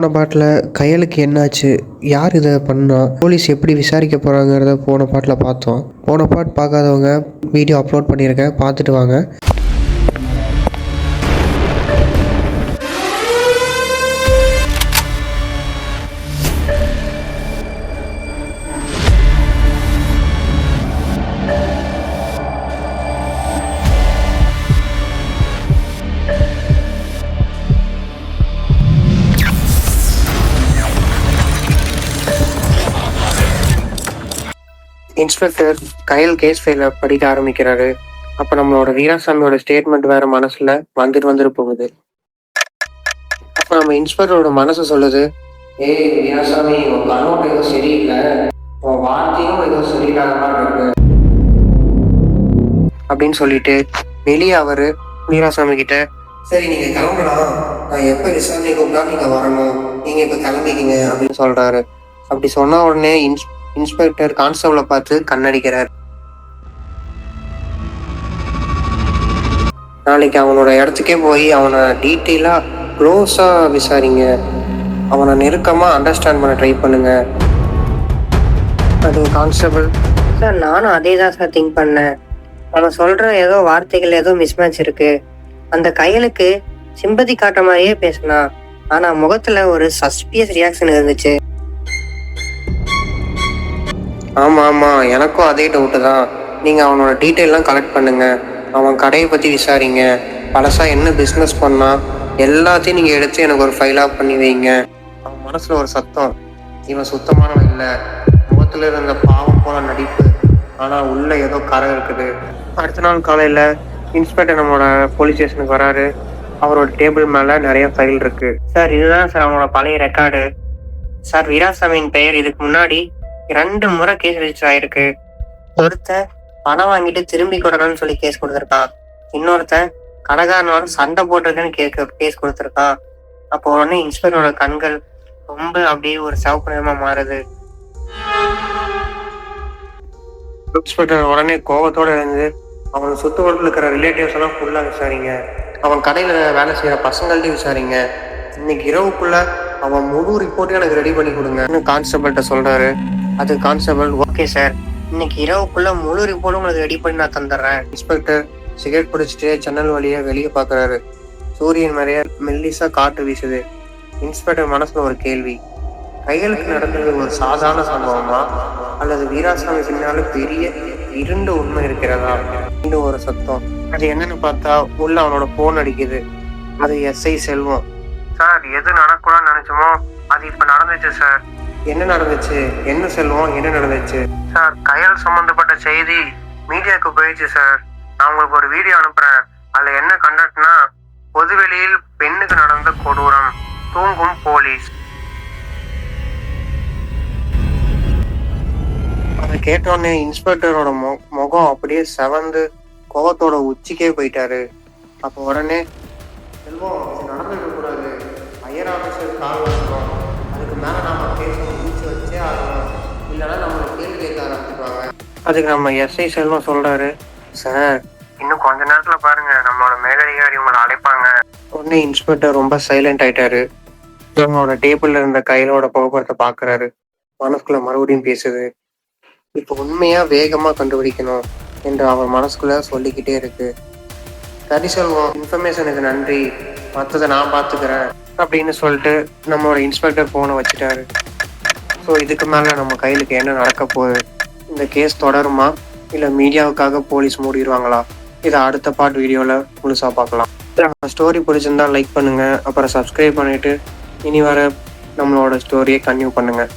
போன பாட்டில் கையலுக்கு என்னாச்சு, யார் இதை பண்ணா, போலீஸ் எப்படி விசாரிக்க போகிறாங்கிறத போன பாட்டில் பார்த்தோம். போன பாட் பார்க்காதவங்க வீடியோ அப்லோட் பண்ணியிருக்கேன், பார்த்துட்டு வாங்க. இன்ஸ்பெக்டர் கையல் கேஸ் ஃபைல படிக்க ஆரம்பிக்கிறாரு. அப்ப நம்மளோட வீராசாமியோட ஸ்டேட்மெண்ட் வேற மனசுல வந்துட்டு போகுது. அப்ப நம்ம இன்ஸ்பெக்டரோட மனசு சொல்லுது, ஏய் வீராசாமி, உன் கண்ணோட ஏதோ சரியில்லை, உன் வார்த்தையும் ஏதோ சரியில்லாத மாதிரி இருக்கு அப்படின்னு சொல்லிட்டு வெளியே அவரு வீராசாமி கிட்ட, சரி நீங்க கிளம்பலாம், நான் எப்ப விசாரணை கூப்பிட்டா நீங்க வரணும், நீங்க இப்ப கிளம்பிக்கிங்க அப்படின்னு சொல்றாரு. அப்படி சொன்ன உடனே இன்ஸ்பெக்டர் கான்ஸ்டபிளை பார்த்து கண்ணடிக்கிறார். நாளைக்கு அவனோட இடத்துக்கே போய் அவனை டீட்டெயிலா க்ளோஸா விசாரிங்க, அவனை நெருக்கமா அண்டர்ஸ்டாண்ட் பண்ண ட்ரை பண்ணுங்க. அது கான்ஸ்டபிள், சார் நானும் அதே தான் சார் திங்க் பண்ணேன். அவன் சொல்ற ஏதோ வார்த்தைகள் ஏதோ மிஸ்மேட்ச் இருக்கு. அந்த கையலுக்கு சிம்பதி காட்டுற மாதிரியே பேசினா, ஆனா முகத்துல ஒரு சஸ்பியஸ் ரியாக்ஷன் இருந்துச்சு. ஆமா ஆமா, எனக்கும் அதே டவுட்டு தான். நீங்க அவனோட டீட்டெயிலாம் கலெக்ட் பண்ணுங்க, அவன் கடையை பத்தி விசாரிங்க, பழசா என்ன பிஸ்னஸ் பண்ணா எல்லாத்தையும் நீங்க எடுத்து எனக்கு ஒரு ஃபைலா பண்ணி வைங்க. அவன் மனசுல ஒரு சத்தம், இவன் சுத்தமானவன் இல்லை, முகத்துல இருந்த பாவம் போல நடிப்பு, ஆனா உள்ள ஏதோ கரை இருக்குது. அடுத்த நாள் காலையில இன்ஸ்பெக்டர் நம்மளோட போலீஸ் ஸ்டேஷனுக்கு வராரு. அவரோட டேபிள் மேல நிறைய ஃபைல் இருக்கு. சார் இதுதான் சார் அவனோட பழைய ரெக்கார்டு. சார் வீராசாமியின் பெயர் இதுக்கு முன்னாடி 2 முறை கேஸ் ரெஜிஸ்டர் ஆயிருக்கு. ஒருத்தன் பணம் வாங்கிட்டு திரும்பி கொடுக்கணும்னு சொல்லி கேஸ் கொடுத்துருக்கான். இன்னொருத்தன் கடைக்காரனோட சண்டை போட்டிருக்குன்னு கேஸ் கொடுத்துருக்கான். அப்போ உடனே இன்ஸ்பெக்டரோட கண்கள் ரொம்ப அப்படியே ஒரு சிவப்பு நிறமா மாறுது. இன்ஸ்பெக்டர் உடனே கோபத்தோட இருந்து அவனை சுத்தவரத்தில் இருக்கிற ரிலேட்டிவ்ஸ் எல்லாம் ஃபுல்லா விசாரிங்க, அவன் கடையில வேலை செய்யற பசங்கள்ட்டையும் விசாரிங்க, இன்னைக்கு இரவுக்குள்ள அவன் முழு ரிப்போர்ட்டையும் எனக்கு ரெடி பண்ணி கொடுங்க கான்ஸ்டபிள்கிட்ட சொல்றாரு. அது கான்ஸ்டபிள், ஓகே சார், இன்னைக்கு இரவுக்குள்ள முழு ரிப்போர்ட்டும் உங்களுக்கு ரெடி பண்ணி நான் தந்துடுறேன். இன்ஸ்பெக்டர் சிகரெட் பிடிச்சிட்டு ஜன்னல் வழியா வெளியே பாக்குறாரு. சூரியன் நிறைய மெல்லிசா காற்று வீசுது. இன்ஸ்பெக்டர் மனசுல ஒரு கேள்வி, கையலுக்கு நடந்தது ஒரு சாதாரண சம்பவமா, அல்லது வீராசாமி பின்னால பெரிய இருண்ட உண்மை இருக்கிறதா? இன்னும் ஒரு சத்தம், அது என்னன்னு பார்த்தா உள்ள அவனோட போன் அடிக்குது. அது எஸ்ஐ செல்வம். சார், எது நடக்கூடாதுன்னு நினைச்சோமோ அது இப்ப நடந்துச்சு சார். என்ன நடந்துச்சு? என்ன செல்வம், என்ன நடந்துச்சு? சார், கையல் சம்பந்தப்பட்ட செய்தி மீடியாவுக்கு போயிடுச்சு சார். நான் உங்களுக்கு ஒரு வீடியோ அனுப்புறேன். அதுல என்ன கண்டக்ட்னா, பொதுவெளியில் பெண்ணுக்கு நடந்த கொடூரம், தூங்கும் போலீஸ். அதை கேட்டோடனே இன்ஸ்பெக்டரோட முகம் அப்படியே செவந்து கோபத்தோட உச்சிக்கே போயிட்டாரு. அப்போ உடனே, செல்வம் நடந்துக்க கூடாது, ஹையர் ஆஃபீஸர் கால் வச்சுருவோம், அதுக்கு மேலே நம்ம பேசணும், மூச்சு வச்சே ஆகணும், இல்லைன்னா நம்மளை கேள்வி கேட்க ஆரம்பிச்சுருவாங்க. அதுக்கு நம்ம எஸ்ஐ செல்வம் சொல்றாரு, சார் இன்னும் கொஞ்ச நேரத்துல பாருங்க, நம்மளோட மேலதிகாரி உங்களை அழைப்பாங்க. உடனே இன்ஸ்பெக்டர் ரொம்ப சைலண்ட் ஆயிட்டாரு. அவனோட டேபிள்ல இருந்த கையிலோட புகைப்படத்தை பாக்குறாரு. மனசுக்குள்ள மறுபடியும் பேசுது, இப்போ உண்மையா வேகமா கண்டுபிடிக்கணும் என்று அவர் மனசுக்குள்ள சொல்லிக்கிட்டே இருக்கு. சரி செல்வம், இன்ஃபர்மேஷனுக்கு நன்றி, மற்றதை நான் பார்த்துக்கிறேன் அப்படின்னு சொல்லிட்டு நம்மளோட இன்ஸ்பெக்டர் போனை வச்சுட்டாரு. ஸோ இதுக்கு மேலே நம்ம கையிலுக்கு என்ன நடக்க போகுது? இந்த கேஸ் தொடருமா, இல்லை மீடியாவுக்காக போலீஸ் மூடிடுவாங்களா? இதை அடுத்த பார்ட் வீடியோவில் முழுசாக பார்க்கலாம். நம்ம ஸ்டோரி பிடிச்சிருந்தா லைக் பண்ணுங்கள், அப்புறம் சப்ஸ்கிரைப் பண்ணிவிட்டு இனி வர நம்மளோட ஸ்டோரியை கன்டினியூ பண்ணுங்கள்.